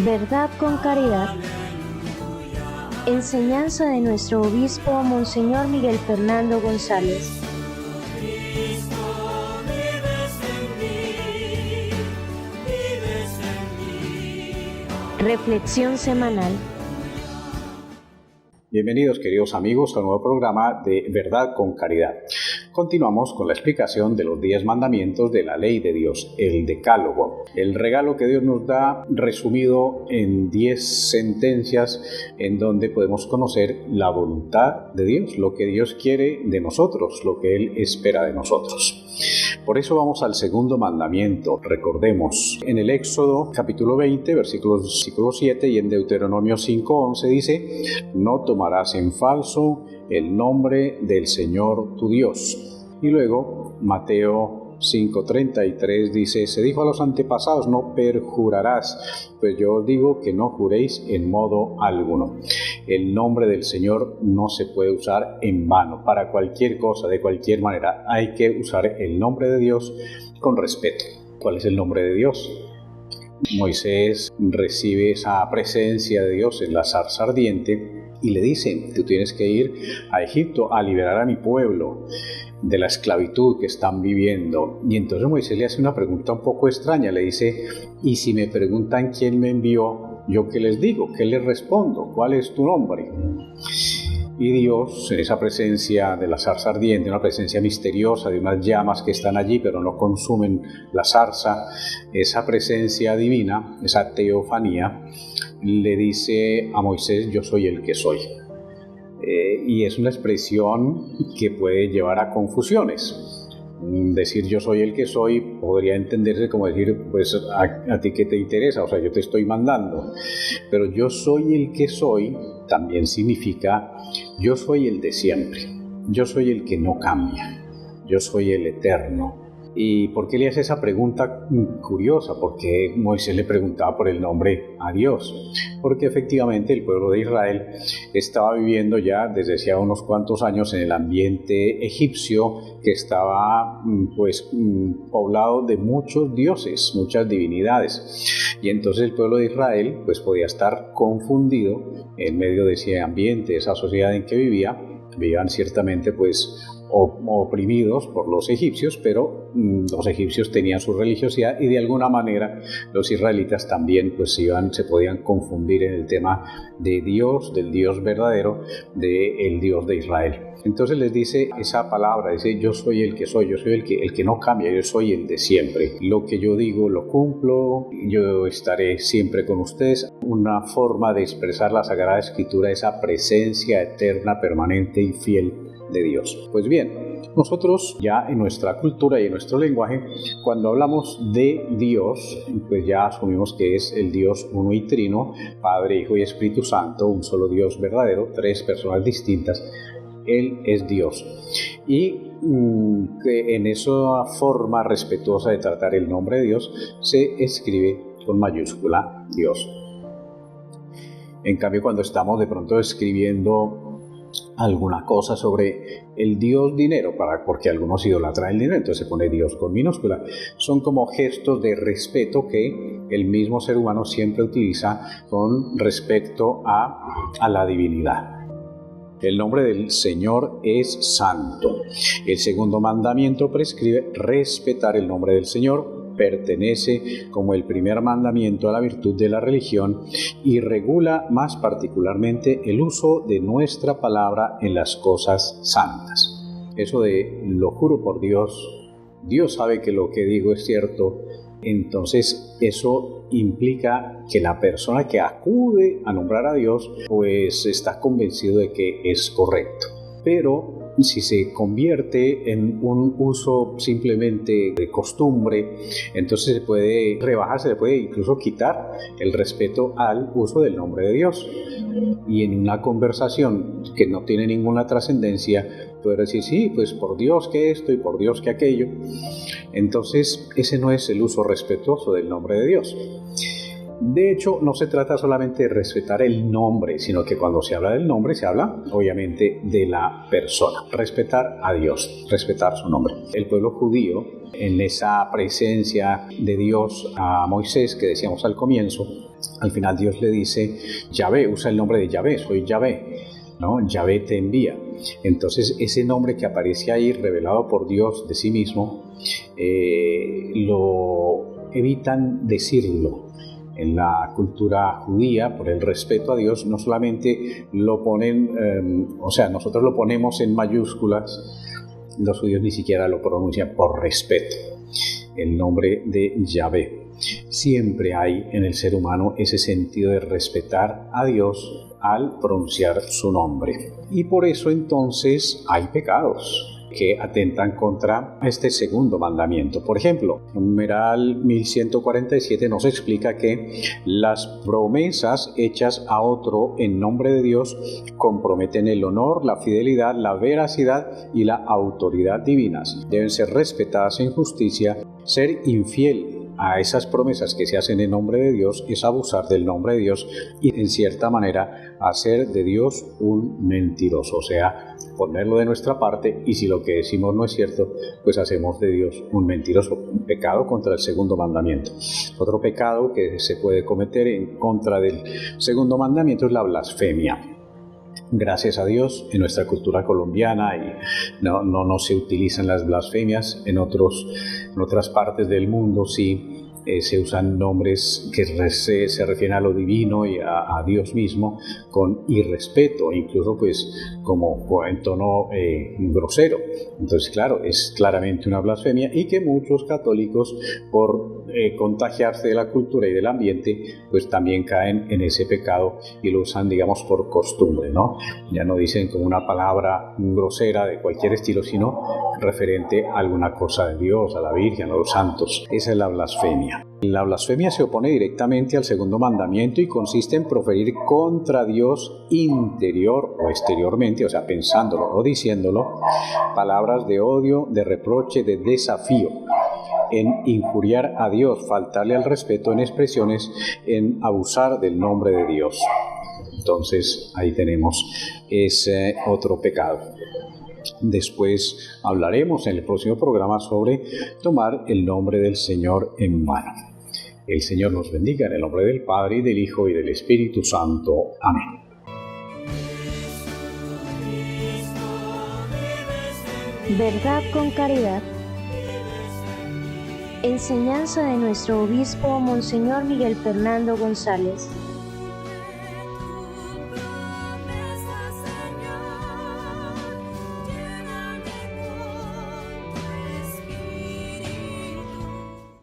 Verdad con caridad. Enseñanza de nuestro obispo Monseñor Miguel Fernando González. Reflexión semanal. Bienvenidos, queridos amigos, a un nuevo programa de Verdad con Caridad. Continuamos con la explicación de los 10 mandamientos de la ley de Dios, el Decálogo. El regalo que Dios nos da resumido en 10 sentencias en donde podemos conocer la voluntad de Dios, lo que Dios quiere de nosotros, lo que Él espera de nosotros. Por eso vamos al segundo mandamiento. Recordemos, en el Éxodo capítulo 20, versículo 7 y en Deuteronomio 5:11 dice: no tomarás en falso el nombre del Señor tu Dios. Y luego Mateo 5:33 dice: se dijo a los antepasados, no perjurarás, pues yo os digo que no juréis en modo alguno. El nombre del Señor no se puede usar en vano, para cualquier cosa, de cualquier manera. Hay que usar el nombre de Dios con respeto. ¿Cuál es el nombre de Dios? Moisés recibe esa presencia de Dios en la zarza ardiente y le dice: tú tienes que ir a Egipto a liberar a mi pueblo de la esclavitud que están viviendo. Y entonces Moisés le hace una pregunta un poco extraña, le dice: y si me preguntan quién me envió, ¿yo qué les digo? ¿Qué les respondo? ¿Cuál es tu nombre? Y Dios, en esa presencia de la zarza ardiente, una presencia misteriosa de unas llamas que están allí pero no consumen la zarza, esa presencia divina, esa teofanía, le dice a Moisés: yo soy el que soy. Y es una expresión que puede llevar a confusiones. Decir yo soy el que soy podría entenderse como decir, pues a ti qué te interesa, o sea, yo te estoy mandando. Pero yo soy el que soy también significa yo soy el de siempre, yo soy el que no cambia, yo soy el eterno. ¿Y por qué le hace esa pregunta curiosa? ¿Por qué Moisés le preguntaba por el nombre a Dios? Porque efectivamente el pueblo de Israel estaba viviendo ya desde hacía unos cuantos años en el ambiente egipcio, que estaba poblado de muchos dioses, muchas divinidades. Y entonces el pueblo de Israel pues podía estar confundido en medio de ese ambiente, esa sociedad en que vivían ciertamente pues oprimidos por los egipcios, pero los egipcios tenían su religiosidad y de alguna manera los israelitas también se podían confundir en el tema de Dios, del Dios verdadero, del Dios de Israel. Entonces les dice esa palabra, dice: yo soy el que soy, yo soy el que no cambia, yo soy el de siempre. Lo que yo digo lo cumplo, yo estaré siempre con ustedes. Una forma de expresar la Sagrada Escritura, esa presencia eterna, permanente y fiel de Dios. Pues bien, nosotros ya en nuestra cultura y en nuestro lenguaje, cuando hablamos de Dios, pues ya asumimos que es el Dios uno y trino, Padre, Hijo y Espíritu Santo, un solo Dios verdadero, 3 personas distintas. Él es Dios. Y en esa forma respetuosa de tratar el nombre de Dios se escribe con mayúscula Dios. En cambio, cuando estamos de pronto escribiendo alguna cosa sobre el Dios dinero, porque algunos idolatran el dinero, entonces se pone Dios con minúscula. Son como gestos de respeto que el mismo ser humano siempre utiliza con respecto a la divinidad. El nombre del Señor es santo. El segundo mandamiento prescribe respetar el nombre del Señor. Pertenece como el primer mandamiento a la virtud de la religión y regula más particularmente el uso de nuestra palabra en las cosas santas. Eso de lo juro por Dios, Dios sabe que lo que digo es cierto, entonces eso implica que la persona que acude a nombrar a Dios pues está convencido de que es correcto. Pero si se convierte en un uso simplemente de costumbre, entonces se puede rebajar, se le puede incluso quitar el respeto al uso del nombre de Dios. Y en una conversación que no tiene ninguna trascendencia, puede decir: sí, pues por Dios que esto y por Dios que aquello. Entonces ese no es el uso respetuoso del nombre de Dios. De hecho, no se trata solamente de respetar el nombre, sino que cuando se habla del nombre, se habla obviamente de la persona. Respetar a Dios, respetar su nombre. El pueblo judío en esa presencia de Dios a Moisés que decíamos al comienzo, al final Dios le dice, Yahvé, usa el nombre de Yahvé, soy Yahvé, ¿no? Yahvé te envía. Entonces ese nombre que aparece ahí revelado por Dios de sí mismo, lo evitan decirlo. En la cultura judía, por el respeto a Dios, no solamente lo ponen, nosotros lo ponemos en mayúsculas, los judíos ni siquiera lo pronuncian por respeto, el nombre de Yahvé. Siempre hay en el ser humano ese sentido de respetar a Dios al pronunciar su nombre. Y por eso entonces hay pecados que atentan contra este segundo mandamiento. Por ejemplo, en numeral 1147 nos explica que las promesas hechas a otro en nombre de Dios comprometen el honor, la fidelidad, la veracidad y la autoridad divinas. Deben ser respetadas en justicia. Ser infiel a esas promesas que se hacen en nombre de Dios es abusar del nombre de Dios y en cierta manera hacer de Dios un mentiroso, o sea, ponerlo de nuestra parte, y si lo que decimos no es cierto, pues hacemos de Dios un mentiroso, un pecado contra el segundo mandamiento. Otro pecado que se puede cometer en contra del segundo mandamiento es la blasfemia. Gracias a Dios, en nuestra cultura colombiana no se utilizan las blasfemias. En otras partes del mundo sí se usan nombres que se refieren a lo divino y a Dios mismo con irrespeto, incluso pues como en tono grosero. Entonces, claro, es claramente una blasfemia, y que muchos católicos, por contagiarse de la cultura y del ambiente, pues también caen en ese pecado y lo usan, digamos, por costumbre, ¿no? Ya no dicen como una palabra grosera de cualquier estilo, sino referente a alguna cosa de Dios, a la Virgen, a los santos. Esa es la blasfemia. La blasfemia se opone directamente al segundo mandamiento y consiste en proferir contra Dios interior o exteriormente, o sea, pensándolo o diciéndolo, palabras de odio, de reproche, de desafío, en injuriar a Dios, faltarle al respeto en expresiones, en abusar del nombre de Dios. Entonces, ahí tenemos ese otro pecado. Después hablaremos en el próximo programa sobre tomar el nombre del Señor en vano. El Señor nos bendiga en el nombre del Padre, y del Hijo, y del Espíritu Santo. Amén. Verdad con caridad. Enseñanza de nuestro obispo Monseñor Miguel Fernando González.